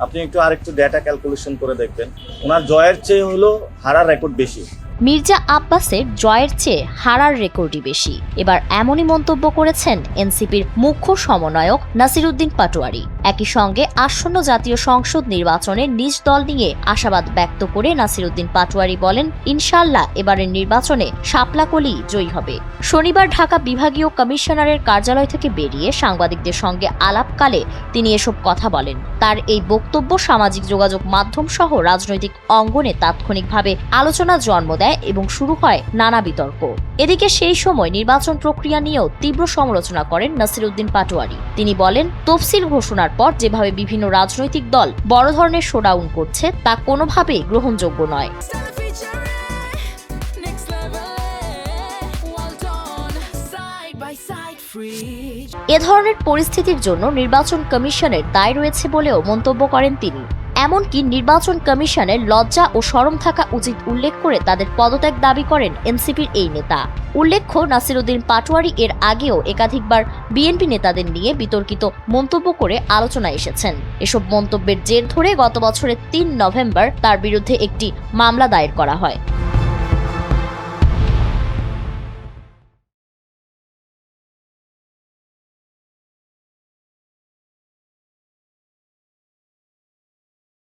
আপনি আরেকটু data calculation করে দেখবেন, ওনার জয়ের চেয়ে হলো হারার রেকর্ড বেশি। মির্জা আব্বাসের জয়ের চেয়ে হারার রেকর্ডই বেশি। এবার এমনই মন্তব্য করেছেন এনসিপির মুখ্য সমন্বয়ক নাসিরউদ্দিন পাটোয়ারি। একই সঙ্গে আসন্ন জাতীয় সংসদ নির্বাচনে নিজ দল নিয়ে আশাবাদ ব্যক্ত করে নাসিরউদ্দিন পাটোয়ারি বলেন, ইনশাআল্লাহ এবারের নির্বাচনে শাপলা কলি জয়ী হবে। শনিবার ঢাকা বিভাগীয় কমিশনারের কার্যালয় থেকে বেরিয়ে সাংবাদিকদের সঙ্গে আলাপকালে তিনি এসব কথা বলেন। তার এই বক্তব্য সামাজিক যোগাযোগ মাধ্যম সহ রাজনৈতিক অঙ্গনে তাৎক্ষণিকভাবে আলোচনা জন্ম দেয় এবং শুরু হয় নানা বিতর্ক। এদিকে সেই সময় নির্বাচন প্রক্রিয়া নিয়েও তীব্র সমালোচনা করেন নাসিরউদ্দিন পাটোয়ারি। তিনি বলেন, তফসিল ঘোষণার পর যেভাবে বিভিন্ন রাজনৈতিক দল বড় ধরনের শোডাউন করছে তা কোনোভাবেই গ্রহণযোগ্য নয়। এ ধরনের পরিস্থিতির জন্য নির্বাচন কমিশনের দায় রয়েছে বলেও মন্তব্য করেন তিনি। এমনকি নির্বাচন কমিশনের লজ্জা ও শরম থাকা উচিত উল্লেখ করে তাদের পদত্যাগ দাবি করেন এনসিপির এই নেতা। উল্লেখ্য, নাসিরউদ্দিন পাটোয়ারি এর আগেও একাধিকবার বিএনপি নেতাদের নিয়ে বিতর্কিত মন্তব্য করে আলোচনায় এসেছেন। এসব মন্তব্যের জের ধরে গত বছরের 3 নভেম্বর তার বিরুদ্ধে একটি মামলা দায়ের করা হয়।